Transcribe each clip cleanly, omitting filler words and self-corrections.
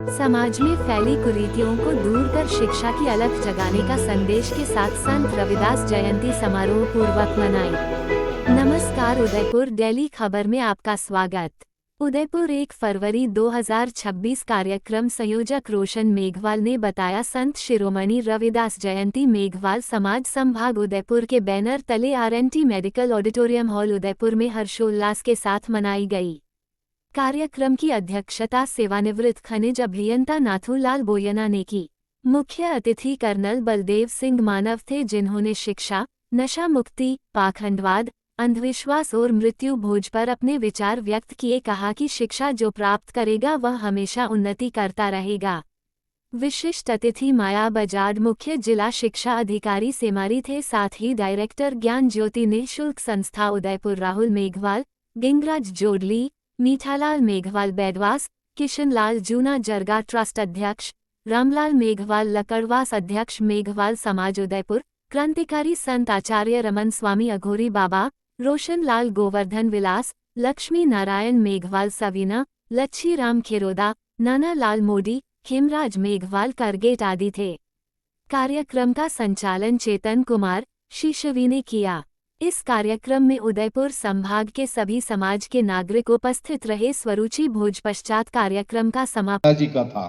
समाज में फैली कुरीतियों को दूर कर शिक्षा की अलख जगाने का संदेश के साथ संत रविदास जयंती समारोह पूर्वक मनाई। नमस्कार, उदयपुर डेली खबर में आपका स्वागत। उदयपुर 1 फरवरी 2026 कार्यक्रम संयोजक रोशन मेघवाल ने बताया, संत शिरोमणि रविदास जयंती मेघवाल समाज संभाग उदयपुर के बैनर तले RNT medical auditorium hall Udaipur में हर्षोल्लास के साथ मनाई गई। कार्यक्रम की अध्यक्षता सेवानिवृत्त खनिज अभियंता नाथूलाल बोयना ने की। मुख्य अतिथि कर्नल बलदेव सिंह मानव थे, जिन्होंने शिक्षा, नशा मुक्ति, पाखंडवाद, अंधविश्वास और मृत्यु भोज पर अपने विचार व्यक्त किए। कहा कि शिक्षा जो प्राप्त करेगा वह हमेशा उन्नति करता रहेगा। विशिष्ट अतिथि माया बजाज मुख्य जिला शिक्षा अधिकारी सेमारी थे। साथ ही डायरेक्टर ज्ञान ज्योति निःशुल्क संस्था उदयपुर राहुल मेघवाल, गिंगराज जोडली, मीठालाल मेघवाल बैडवास, किशनलाल जूना जरगा ट्रस्ट अध्यक्ष, रामलाल मेघवाल लकड़वास अध्यक्ष मेघवाल समाज उदयपुर, क्रांतिकारी संत आचार्य रमन स्वामी अघोरी बाबा, रोशन लाल गोवर्धन विलास, लक्ष्मी नारायण मेघवाल सवीना, लच्छी राम खिरोदा, नाना लाल मोदी, खेमराज मेघवाल करगेट आदि थे। कार्यक्रम का संचालन चेतन कुमार शीशवी ने किया। इस कार्यक्रम में उदयपुर संभाग के सभी समाज के नागरिक उपस्थित रहे। स्वरूचि भोज पश्चात कार्यक्रम का समापन जी का था।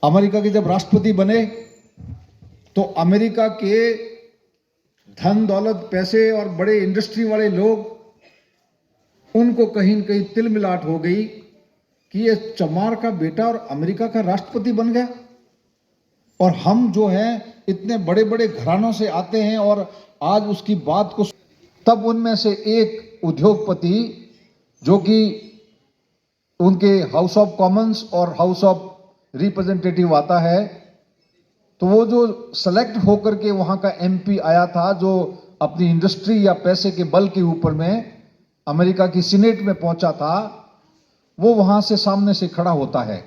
अमेरिका के जब राष्ट्रपति बने तो अमेरिका के धन दौलत पैसे और बड़े इंडस्ट्री वाले लोग, उनको कहीं न कहीं तिल मिलाट हो गई कि ये चमार का बेटा और अमेरिका का राष्ट्रपति बन गया। और हम जो हैं इतने बड़े बड़े घरानों से आते हैं और आज उसकी बात को, तब उनमें से एक उद्योगपति जो कि उनके हाउस ऑफ कॉमन्स और हाउस ऑफ रिप्रेजेंटेटिव आता है, तो वो जो सेलेक्ट होकर के वहां का MP आया था, जो अपनी इंडस्ट्री या पैसे के बल के ऊपर में अमेरिका की सीनेट में पहुंचा था, वो वहां से सामने से खड़ा होता है।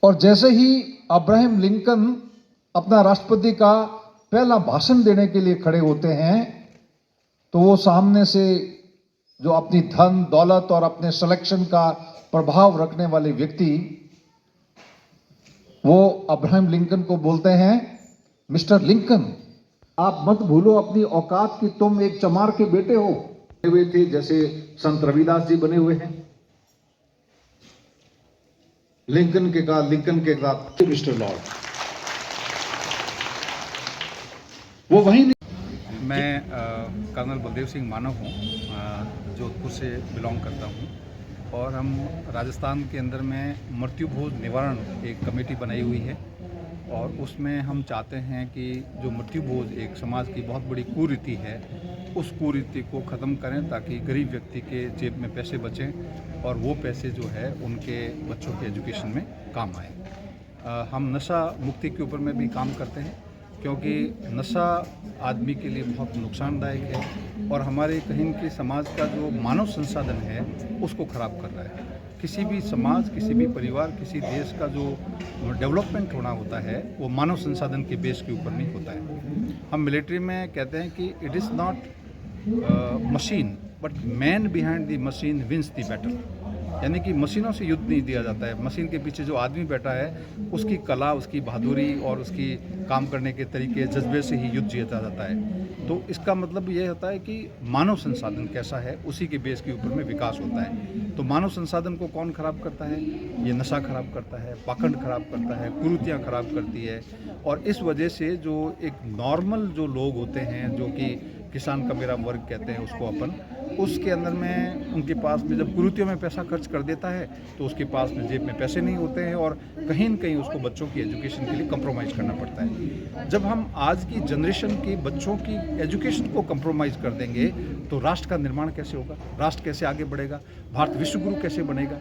और जैसे ही अब्राहम लिंकन अपना राष्ट्रपति का पहला भाषण देने के लिए खड़े होते हैं, तो वो सामने से जो अपनी धन दौलत और अपने सिलेक्शन का प्रभाव रखने वाले व्यक्ति, वो अब्राहम लिंकन को बोलते हैं, मिस्टर लिंकन, आप मत भूलो अपनी औकात कि तुम एक चमार के बेटे हो। हुए थे जैसे संत रविदास जी बने हुए हैं। लिंकन के साथ मिस्टर लॉर्ड, वो वहीं नहीं। मैं कर्नल बलदेव सिंह मानव हूँ, जोधपुर से बिलोंग करता हूँ। और हम राजस्थान के अंदर में मृत्यु भोज निवारण एक कमेटी बनाई हुई है। और उसमें हम चाहते हैं कि जो मृत्यु भोज एक समाज की बहुत बड़ी कुरीति है, उस कुरीति को ख़त्म करें ताकि गरीब व्यक्ति के जेब में पैसे बचें और वो पैसे जो है उनके बच्चों के एजुकेशन में काम आए। हम नशा मुक्ति के ऊपर में भी काम करते हैं, क्योंकि नशा आदमी के लिए बहुत नुकसानदायक है और हमारे कहीं के समाज का जो मानव संसाधन है उसको ख़राब कर रहा है। किसी भी समाज, किसी भी परिवार, किसी देश का जो डेवलपमेंट होना होता है वो मानव संसाधन के बेस के ऊपर नहीं होता है। हम मिलिट्री में कहते हैं कि it is not machine but man behind the machine wins the battle. यानी कि मशीनों से युद्ध नहीं दिया जाता है, मशीन के पीछे जो आदमी बैठा है उसकी कला, उसकी बहादुरी और उसकी काम करने के तरीके, जज्बे से ही युद्ध जीता जाता है। तो इसका मतलब ये होता है कि मानव संसाधन कैसा है उसी के बेस के ऊपर में विकास होता है। तो मानव संसाधन को कौन खराब करता है? ये नशा खराब करता है, पाखंड खराब करता है, कुरीतियाँ खराब करती है। और इस वजह से जो एक नॉर्मल जो लोग होते हैं, जो कि किसान का मेरा वर्ग कहते हैं उसको अपन, उसके अंदर में उनके पास में जब कुरीतियों में पैसा खर्च कर देता है तो उसके पास में जेब में पैसे नहीं होते हैं और कहीं न कहीं उसको बच्चों की एजुकेशन के लिए कंप्रोमाइज़ करना पड़ता है। जब हम आज की जनरेशन के बच्चों की एजुकेशन को कंप्रोमाइज़ कर देंगे तो राष्ट्र का निर्माण कैसे होगा, राष्ट्र कैसे आगे बढ़ेगा, भारत विश्वगुरु कैसे बनेगा?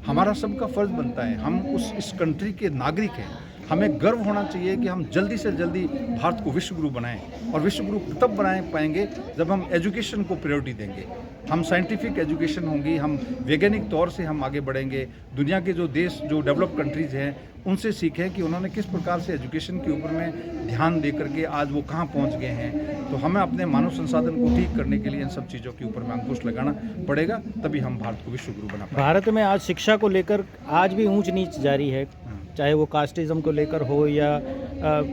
हमारा सबका फ़र्ज़ बनता है, हम इस कंट्री के नागरिक हैं, हमें गर्व होना चाहिए कि हम जल्दी से जल्दी भारत को विश्वगुरु बनाएं। और विश्वगुरु तब बनाए पाएंगे जब हम एजुकेशन को प्रायोरिटी देंगे। हम साइंटिफिक एजुकेशन होंगी, हम वैज्ञानिक तौर से हम आगे बढ़ेंगे। दुनिया के जो देश, जो डेवलप कंट्रीज़ हैं, उनसे सीखें कि उन्होंने किस प्रकार से एजुकेशन के ऊपर में ध्यान दे करके आज वो कहाँ पहुँच गए हैं। तो हमें अपने मानव संसाधन को ठीक करने के लिए इन सब चीज़ों के ऊपर में अंकुश लगाना पड़ेगा, तभी हम भारत को विश्व गुरु बना पाएंगे। भारत में आज शिक्षा को लेकर आज भी ऊंच नीच जारी है, चाहे वो कास्टिज्म को लेकर हो या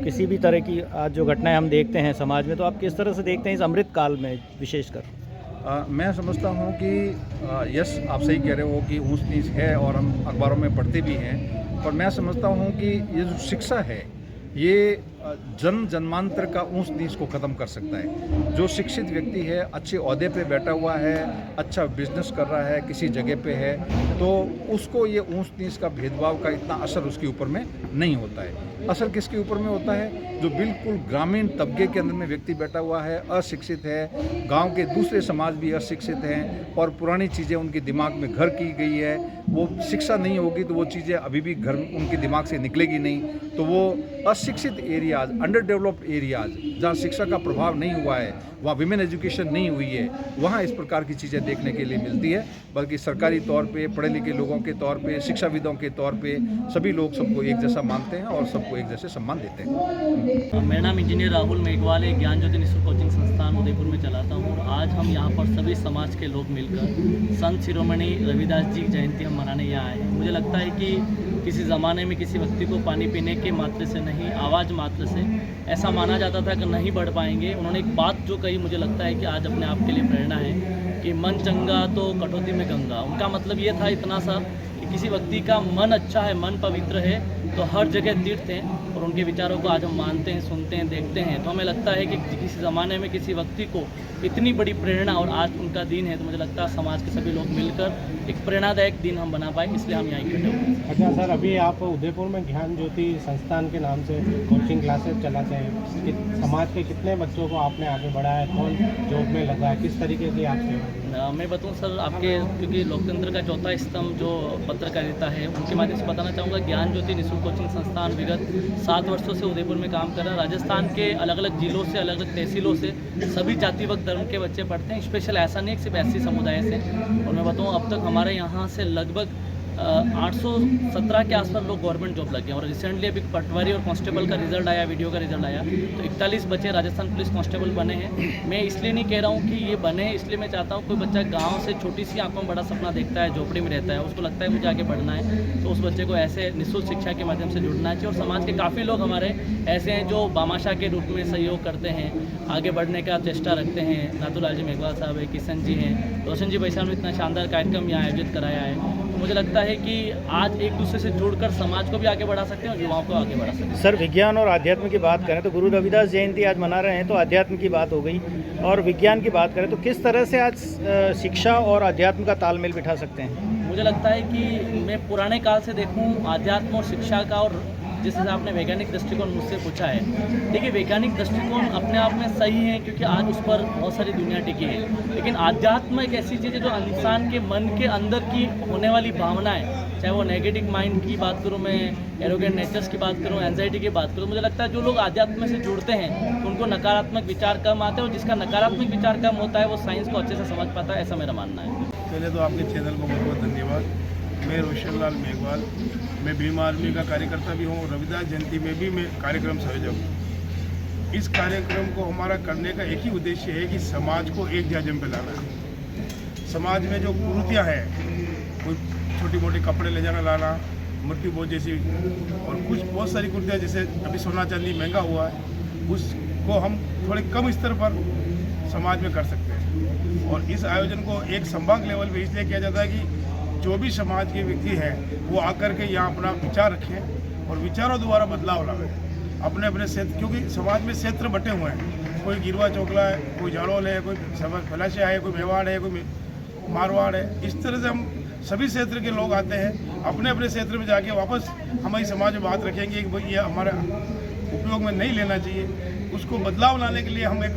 किसी भी तरह की आज जो घटनाएं हम देखते हैं समाज में, तो आप किस तरह से देखते हैं इस अमृत काल में विशेषकर? मैं समझता हूँ कि यस, आप सही कह रहे हो कि ऊंच नीच है और हम अखबारों में पढ़ते भी हैं, पर मैं समझता हूँ कि ये जो शिक्षा है ये जन्म जन्मांतर का ऊंच नीच को ख़त्म कर सकता है। जो शिक्षित व्यक्ति है, अच्छे ओहदे पे बैठा हुआ है, अच्छा बिजनेस कर रहा है, किसी जगह पे है, तो उसको ये ऊंच नीच का भेदभाव का इतना असर उसके ऊपर में नहीं होता है। असर किसके ऊपर में होता है? जो बिल्कुल ग्रामीण तबके के अंदर में व्यक्ति बैठा हुआ है, अशिक्षित है, गांव के दूसरे समाज भी अशिक्षित हैं और पुरानी चीज़ें उनके दिमाग में घर की गई है। वो शिक्षा नहीं होगी तो वो चीज़ें अभी भी घर उनके दिमाग से निकलेगी नहीं। तो वो अशिक्षित एरियाज, अंडर डेवलप्ड एरियाज, जहाँ शिक्षा का प्रभाव नहीं हुआ है, वहाँ विमेन एजुकेशन नहीं हुई है, वहाँ इस प्रकार की चीज़ें देखने के लिए मिलती है। बल्कि सरकारी तौर पे, पढ़े लिखे लोगों के तौर पे, शिक्षाविदों के तौर पे सभी लोग सबको एक जैसा मानते हैं और सबको एक जैसे सम्मान देते हैं। मेरा नाम इंजीनियर राहुल मेघवाल है, ज्ञान ज्योति निःशुल्क कोचिंग संस्थान उदयपुर में चलाता हूँ। और आज हम यहाँ पर सभी समाज के लोग मिलकर संत शिरोमणि रविदास जी की जयंती हम मनाने यहाँ आए हैं। मुझे लगता है कि किसी ज़माने में किसी व्यक्ति को पानी पीने के मात्र से नहीं, आवाज़ मात्र से ऐसा माना जाता था कि नहीं बढ़ पाएंगे। उन्होंने एक बात जो कही, मुझे लगता है कि आज अपने आप के लिए प्रेरणा है कि मन चंगा तो कटौती में गंगा। उनका मतलब ये था इतना सा कि किसी व्यक्ति का मन अच्छा है, मन पवित्र है, तो हर जगह तीर्थ हैं। और उनके विचारों को आज हम मानते हैं, सुनते हैं, देखते हैं, तो हमें लगता है कि किसी ज़माने में किसी व्यक्ति को इतनी बड़ी प्रेरणा और आज उनका दिन है, तो मुझे लगता है समाज के सभी लोग मिलकर एक प्रेरणादायक दिन हम बना पाए, इसलिए हम यहाँ इकट्ठे हुए हैं। अच्छा सर, अभी आप उदयपुर में ज्ञान ज्योति संस्थान के नाम से कोचिंग क्लासेस चलाते हैं। समाज के कितने बच्चों को आपने आगे बढ़ाया है? कौन जॉब में लगा है? किस तरीके की आप सेवा? मैं बताऊं सर, आपके क्योंकि लोकतंत्र का चौथा स्तंभ जो पत्रकारिता है, उनके माध्यम से बताना चाहूँगा। ज्ञान ज्योति निःशुल्क कोचिंग संस्थान विगत 7 वर्षों से उदयपुर में काम कर रहा है। राजस्थान के अलग अलग जिलों से, अलग अलग तहसीलों से सभी जाति व धर्म के बच्चे पढ़ते हैं। स्पेशल ऐसा नहीं सिर्फ एससी समुदाय से। और मैं बताऊँ, अब तक हमारे यहाँ से लगभग 817 के आसपास लोग गवर्नमेंट जॉब लगे हैं। और रिसेंटली अभी पटवारी और कांस्टेबल का रिजल्ट आया, वीडियो का रिजल्ट आया, तो 41 बच्चे राजस्थान पुलिस कांस्टेबल बने हैं। मैं इसलिए नहीं कह रहा हूँ कि ये बने, इसलिए मैं चाहता हूँ कोई बच्चा गांव से छोटी सी आंखों में बड़ा सपना देखता है, झोपड़ी में रहता है, उसको लगता है मुझे आगे बढ़ना है, तो उस बच्चे को ऐसे निःशुल्क शिक्षा के माध्यम से जुड़ना चाहिए। और समाज के काफ़ी लोग हमारे ऐसे हैं जो भामाशाह के रूप में सहयोग करते हैं, आगे बढ़ने का चेष्टा रखते हैं। नाथूलाल जी मेघवाल साहब है, किशन जी हैं, रोशन जी भाई साहब ने इतना शानदार कार्यक्रम यहाँ आयोजित कराया है। मुझे लगता है कि आज एक दूसरे से जुड़कर समाज को भी आगे बढ़ा सकते हैं और युवाओं को आगे बढ़ा सकते हैं। सर, विज्ञान और आध्यात्म की बात करें तो गुरु रविदास जयंती आज मना रहे हैं, तो आध्यात्म की बात हो गई, और विज्ञान की बात करें तो किस तरह से आज शिक्षा और आध्यात्म का तालमेल बिठा सकते हैं? मुझे लगता है कि मैं पुराने काल से देखूं आध्यात्म और शिक्षा का, और जिस हिसाब आपने वैज्ञानिक दृष्टिकोण मुझसे पूछा है, देखिए वैज्ञानिक दृष्टिकोण अपने आप में सही है क्योंकि आज उस पर बहुत सारी दुनिया टिकी है। लेकिन आध्यात्म एक ऐसी चीज़ है जो इंसान के मन के अंदर की होने वाली भावनाएं, चाहे वो नेगेटिव माइंड की बात करूँ, मैं एरोगेंट नेचर्स की बात करूँ, एंजाइटी की बात करूँ, मुझे लगता है जो लोग आध्यात्म से जुड़ते हैं तो उनको नकारात्मक विचार कम आते हैं, और जिसका नकारात्मक विचार कम होता है वो साइंस को अच्छे से समझ पाता है, ऐसा मेरा मानना है। पहले तो आपके चैनल को बहुत बहुत धन्यवाद। मैं रोशन लाल मेघवाल, मैं भीम आर्मी का कार्यकर्ता भी हूँ। रविदास जयंती में भी मैं कार्यक्रम संयोजक हूँ। इस कार्यक्रम को हमारा करने का एक ही उद्देश्य है कि समाज को एक जाजम पे लाना है। समाज में जो कुरीतियाँ हैं, कोई छोटी मोटी कपड़े ले जाना लाना, मृत्यु बोझ जैसी, और कुछ बहुत सारी कुरीतियाँ, जैसे अभी सोना चांदी महंगा हुआ है, उसको हम थोड़े कम स्तर पर समाज में कर सकते हैं। और इस आयोजन को एक संभाग लेवल पे इसलिए किया जाता है कि जो भी समाज के व्यक्ति हैं वो आकर के यहाँ अपना विचार रखें और विचारों द्वारा बदलाव लाएं अपने अपने क्षेत्र, क्योंकि समाज में क्षेत्र बटे हुए हैं। कोई गिरवा चौकला है, कोई झाड़ोल है, कोई फलाशिया है, कोई मेवाड़ है, कोई मारवाड़ है। इस तरह से हम सभी क्षेत्र के लोग आते हैं, अपने अपने क्षेत्र में जाके वापस हमारी समाज में बात रखेंगे कि भाई ये हमारे उपयोग में नहीं लेना चाहिए। उसको बदलाव लाने के लिए हम एक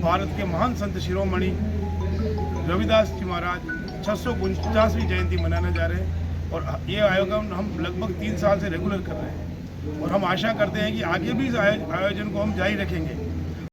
भारत के महान संत शिरोमणि रविदास जी महाराज 649वीं जयंती मनाने जा रहे हैं। और ये आयोजन हम लगभग 3 साल से रेगुलर कर रहे हैं, और हम आशा करते हैं कि आगे भी इस आयोजन को हम जारी रखेंगे।